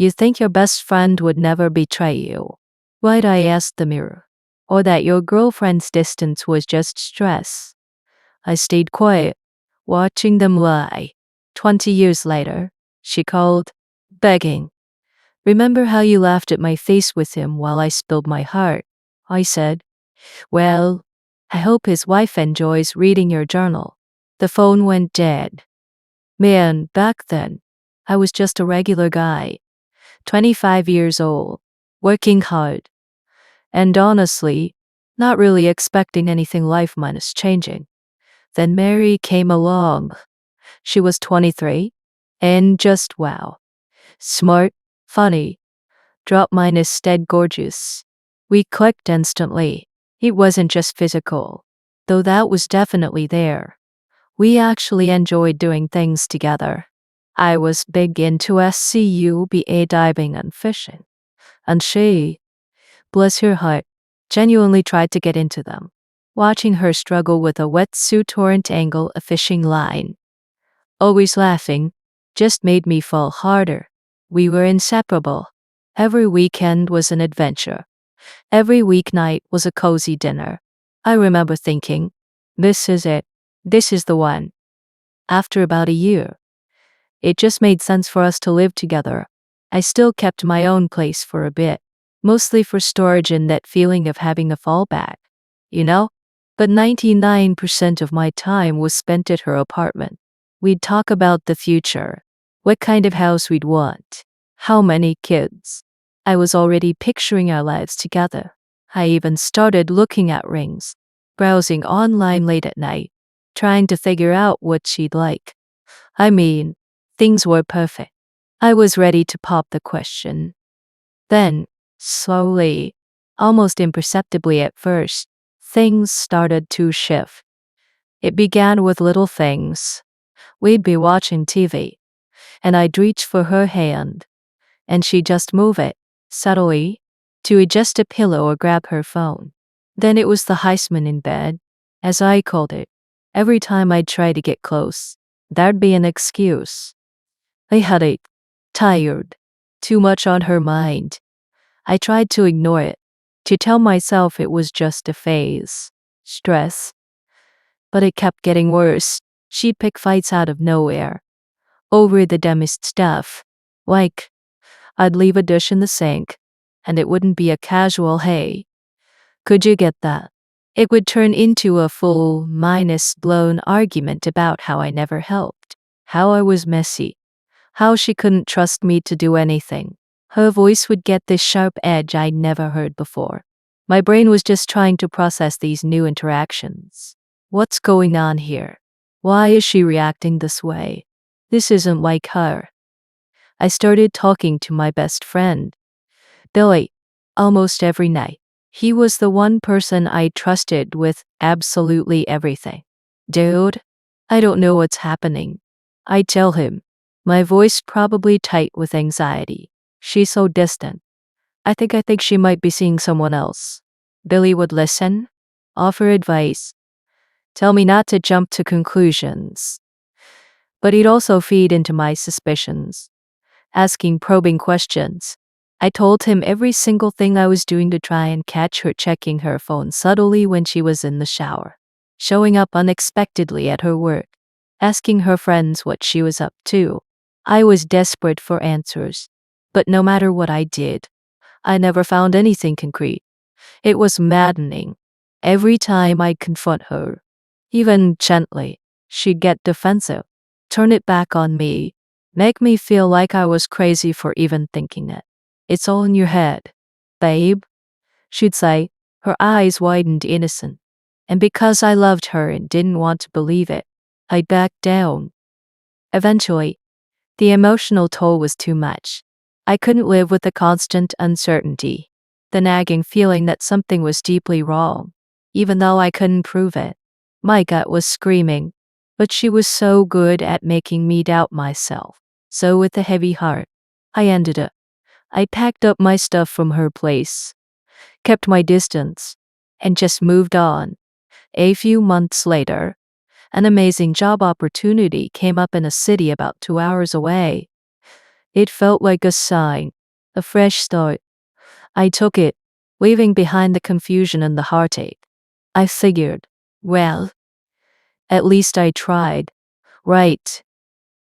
You think your best friend would never betray you. Right, I asked the mirror. Or that your girlfriend's distance was just stress. I stayed quiet, watching them lie. 20 years later, she called, begging. Remember how you laughed at my face with him while I spilled my heart? I said, well, I hope his wife enjoys reading your journal. The phone went dead. Man, back then, I was just a regular guy, 25 years old, working hard, and honestly, not really expecting anything life minus changing. Then Mary came along. She was 23, and just wow. Smart, funny, drop minus dead gorgeous. We clicked instantly. It wasn't just physical, though that was definitely there. We actually enjoyed doing things together. I was big into SCUBA diving and fishing, and she, bless her heart, genuinely tried to get into them. Watching her struggle with a wetsuit or entangle a fishing line, always laughing, just made me fall harder. We were inseparable. Every weekend was an adventure. Every weeknight was a cozy dinner. I remember thinking, this is it. This is the one. After about a year, it just made sense for us to live together. I still kept my own place for a bit, mostly for storage and that feeling of having a fallback, you know? But 99% of my time was spent at her apartment. We'd talk about the future, what kind of house we'd want, how many kids. I was already picturing our lives together. I even started looking at rings, browsing online late at night, trying to figure out what she'd like. I mean, things were perfect. I was ready to pop the question. Then, slowly, almost imperceptibly at first, things started to shift. It began with little things. We'd be watching TV, and I'd reach for her hand, and she'd just move it, subtly, to adjust a pillow or grab her phone. Then it was the Heisman in bed, as I called it. Every time I'd try to get close, there'd be an excuse. A headache, tired, too much on her mind. I tried to ignore it, to tell myself it was just a phase, stress. But it kept getting worse. She'd pick fights out of nowhere, over the dumbest stuff. Like, I'd leave a dish in the sink, and it wouldn't be a casual hey, could you get that? It would turn into a full, blown argument about how I never helped, how I was messy, how she couldn't trust me to do anything. Her voice would get this sharp edge I'd never heard before. My brain was just trying to process these new interactions. What's going on here? Why is she reacting this way? This isn't like her. I started talking to my best friend, Billy, almost every night. He was the one person I trusted with absolutely everything. Dude, I don't know what's happening. I tell him, my voice probably tight with anxiety. She's so distant. I think she might be seeing someone else. Billy would listen, offer advice, tell me not to jump to conclusions. But he'd also feed into my suspicions, asking probing questions. I told him every single thing I was doing to try and catch her checking her phone subtly when she was in the shower, showing up unexpectedly at her work, asking her friends what she was up to. I was desperate for answers, but no matter what I did, I never found anything concrete. It was maddening. Every time I'd confront her, even gently, she'd get defensive, turn it back on me, make me feel like I was crazy for even thinking it. It's all in your head, babe, she'd say, her eyes widened innocent. And because I loved her and didn't want to believe it, I'd back down. Eventually, the emotional toll was too much. I couldn't live with the constant uncertainty, the nagging feeling that something was deeply wrong, even though I couldn't prove it. My gut was screaming, but she was so good at making me doubt myself. So with a heavy heart, I ended it. I packed up my stuff from her place, kept my distance, and just moved on. A few months later, an amazing job opportunity came up in a city about 2 hours away. It felt like a sign, a fresh start. I took it, leaving behind the confusion and the heartache. I figured, well, at least I tried. Right.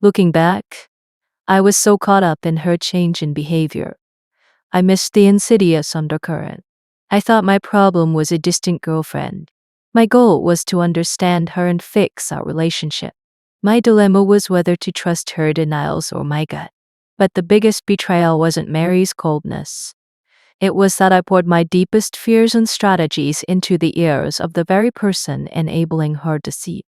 Looking back, I was so caught up in her change in behavior. I missed the insidious undercurrent. I thought my problem was a distant girlfriend. My goal was to understand her and fix our relationship. My dilemma was whether to trust her denials or my gut. But the biggest betrayal wasn't Mary's coldness. It was that I poured my deepest fears and strategies into the ears of the very person enabling her deceit.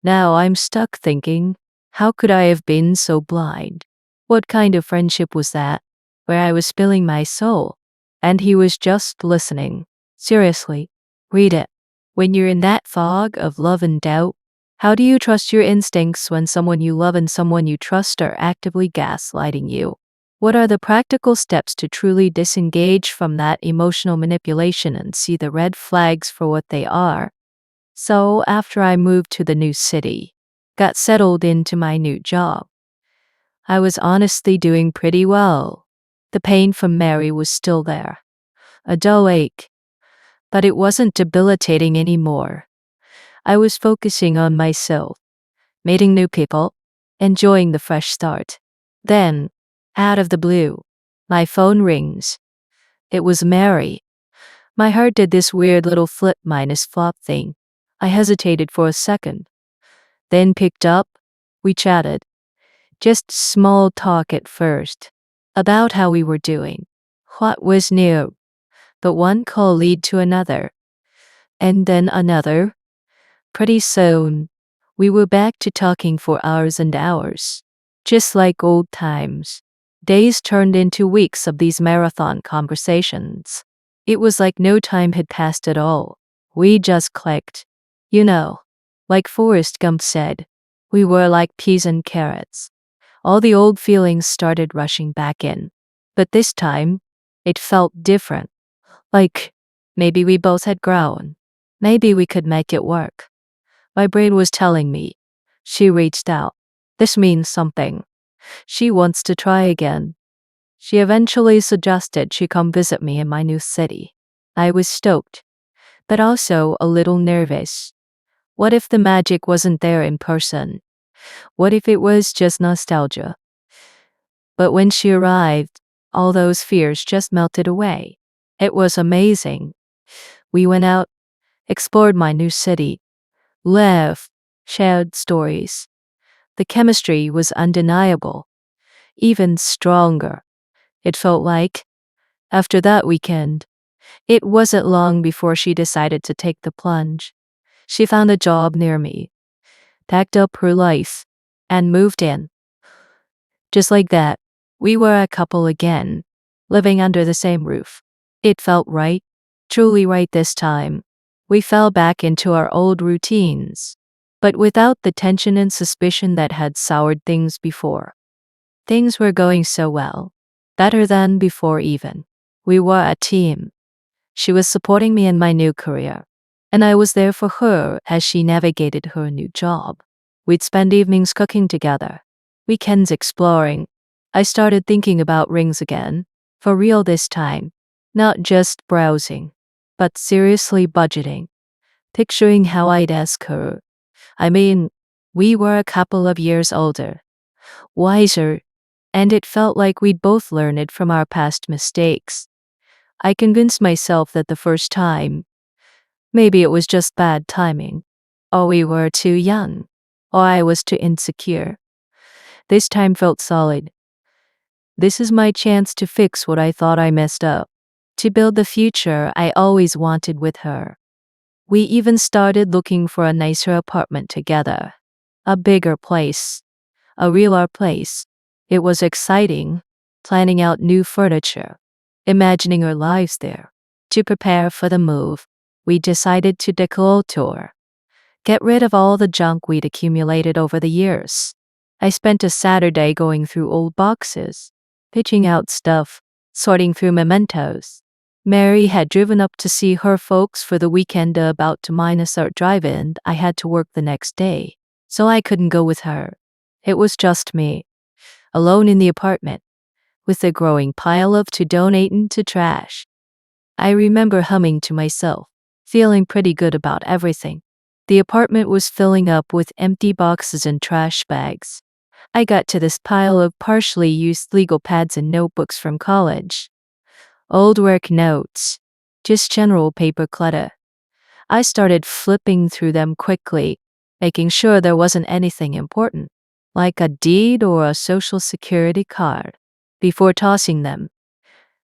Now I'm stuck thinking, how could I have been so blind? What kind of friendship was that, where I was spilling my soul, and he was just listening? Seriously, read it. When you're in that fog of love and doubt, how do you trust your instincts when someone you love and someone you trust are actively gaslighting you? What are the practical steps to truly disengage from that emotional manipulation and see the red flags for what they are? So, after I moved to the new city, got settled into my new job, I was honestly doing pretty well. The pain from Mary was still there, a dull ache, but it wasn't debilitating anymore. I was focusing on myself, meeting new people, enjoying the fresh start. Then, out of the blue, my phone rings. It was Mary. My heart did this weird little flip minus flop thing. I hesitated for a second, then picked up. We chatted. Just small talk at first, about how we were doing, what was new. But one call led to another, and then another. Pretty soon, we were back to talking for hours and hours, just like old times. Days turned into weeks of these marathon conversations. It was like no time had passed at all. We just clicked. You know, like Forrest Gump said, we were like peas and carrots. All the old feelings started rushing back in. But this time, it felt different. Like, maybe we both had grown. Maybe we could make it work. My brain was telling me. She reached out. This means something. She wants to try again. She eventually suggested she come visit me in my new city. I was stoked, but also a little nervous. What if the magic wasn't there in person? What if it was just nostalgia? But when she arrived, all those fears just melted away. It was amazing. We went out, explored my new city, laughed, shared stories. The chemistry was undeniable, even stronger. It felt like, after that weekend, it wasn't long before she decided to take the plunge. She found a job near me, packed up her life, and moved in. Just like that, we were a couple again, living under the same roof. It felt right, truly right this time. We fell back into our old routines, but without the tension and suspicion that had soured things before. Things were going so well, better than before even. We were a team. She was supporting me in my new career, and I was there for her as she navigated her new job. We'd spend evenings cooking together, weekends exploring. I started thinking about rings again, for real this time, not just browsing, but seriously budgeting, picturing how I'd ask her. I mean, we were a couple of years older, wiser, and it felt like we'd both learned it from our past mistakes. I convinced myself that the first time, maybe it was just bad timing, or we were too young, or I was too insecure. This time felt solid. This is my chance to fix what I thought I messed up, to build the future I always wanted with her. We even started looking for a nicer apartment together, a bigger place, a realer place. It was exciting, planning out new furniture, imagining our lives there. To prepare for the move, we decided to declutter, get rid of all the junk we'd accumulated over the years. I spent a Saturday going through old boxes, pitching out stuff, sorting through mementos. Mary had driven up to see her folks for the weekend about to minus our drive-in. I had to work the next day, so I couldn't go with her. It was just me. alone in the apartment, with a growing pile of to donate into trash. I remember humming to myself, feeling pretty good about everything. The apartment was filling up with empty boxes and trash bags. I got to this pile of partially used legal pads and notebooks from college. Old work notes. Just general paper clutter. I started flipping through them quickly, making sure there wasn't anything important, like a deed or a social security card, before tossing them.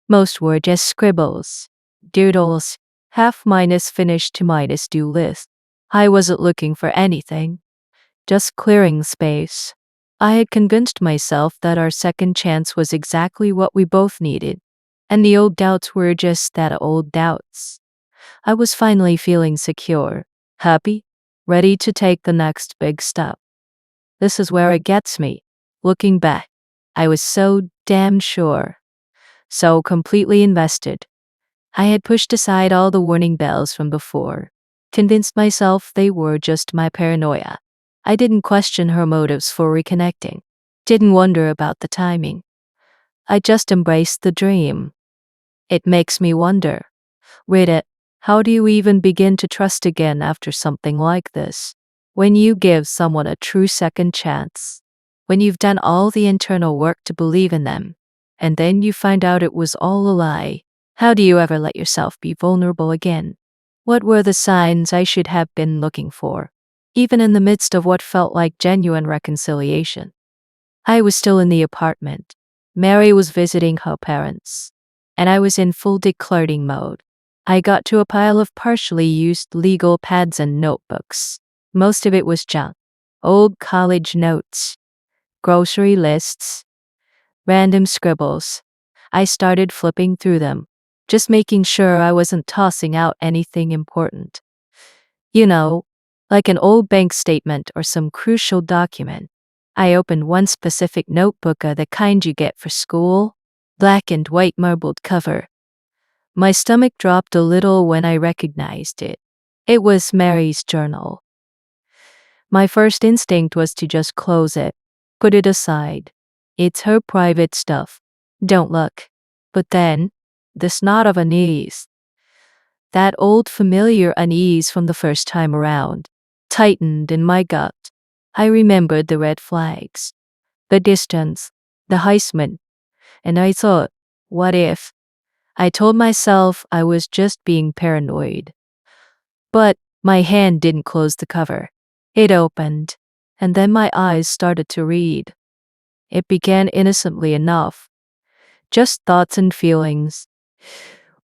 Most were just scribbles, doodles, half minus finished to minus do list. I wasn't looking for anything, just clearing space. I had convinced myself that our second chance was exactly what we both needed, and the old doubts were just that, old doubts. I was finally feeling secure, happy, ready to take the next big step. This is where it gets me. Looking back, I was so damn sure, so completely invested. I had pushed aside all the warning bells from before, convinced myself they were just my paranoia. I didn't question her motives for reconnecting, didn't wonder about the timing. I just embraced the dream. It makes me wonder, read it, how do you even begin to trust again after something like this? When you give someone a true second chance, when you've done all the internal work to believe in them, and then you find out it was all a lie, how do you ever let yourself be vulnerable again? What were the signs I should have been looking for, even in the midst of what felt like genuine reconciliation? I was still in the apartment. Mary was visiting her parents, and I was in full decluttering mode. I got to a pile of partially used legal pads and notebooks. Most of it was junk. Old college notes, grocery lists, random scribbles. I started flipping through them, just making sure I wasn't tossing out anything important. You know, like an old bank statement or some crucial document. I opened one specific notebook, the kind you get for school, black and white marbled cover. My stomach dropped a little when I recognized it. It was Mary's journal. My first instinct was to just close it, put it aside. It's her private stuff. Don't look. But then, this knot of unease, that old familiar unease from the first time around, tightened in my gut. I remembered the red flags, the distance, the Heisman, and I thought, what if? I told myself I was just being paranoid. But my hand didn't close the cover. It opened, and then my eyes started to read. It began innocently enough, just thoughts and feelings.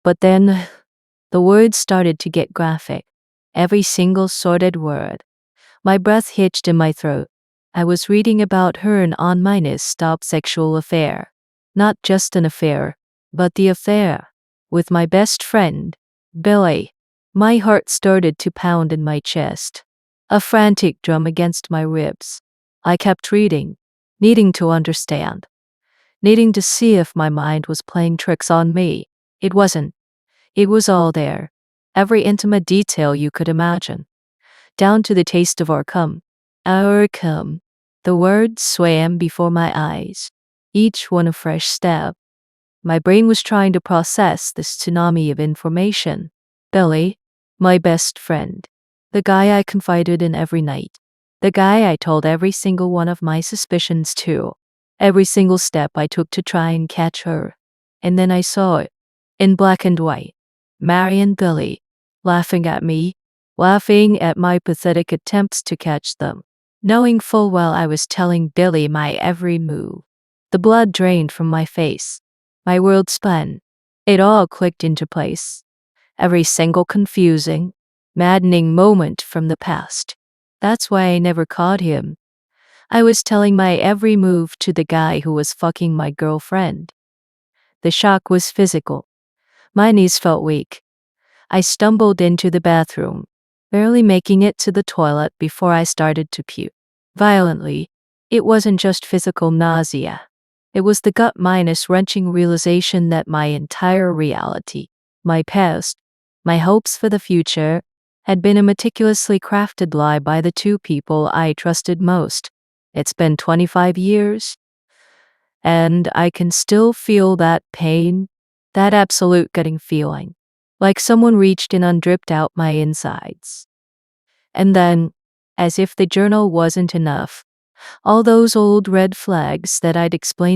But then the words started to get graphic, every single sordid word. My breath hitched in my throat. I was reading about her and on minus stop sexual affair. Not just an affair, but the affair with my best friend, Billy. My heart started to pound in my chest, a frantic drum against my ribs. I kept reading, needing to understand, needing to see if my mind was playing tricks on me. It wasn't. It was all there, every intimate detail you could imagine, down to the taste of our cum. Our cum. The words swam before my eyes, each one a fresh step. My brain was trying to process this tsunami of information. Billy, my best friend, the guy I confided in every night, the guy I told every single one of my suspicions to, every single step I took to try and catch her. And then I saw it, in black and white, Mary and Billy, laughing at me, laughing at my pathetic attempts to catch them, knowing full well I was telling Billy my every move. The blood drained from my face. My world spun. It all clicked into place. Every single confusing, maddening moment from the past. That's why I never caught him. I was telling my every move to the guy who was fucking my girlfriend. The shock was physical. My knees felt weak. I stumbled into the bathroom, barely making it to the toilet before I started to puke. Violently. It wasn't just physical nausea. It was the gut minus wrenching realization that my entire reality, my past, my hopes for the future, had been a meticulously crafted lie by the two people I trusted most. It's been 25 years. And I can still feel that pain, that absolute gutting feeling, like someone reached in and dripped out my insides. And then, as if the journal wasn't enough, all those old red flags that I'd explained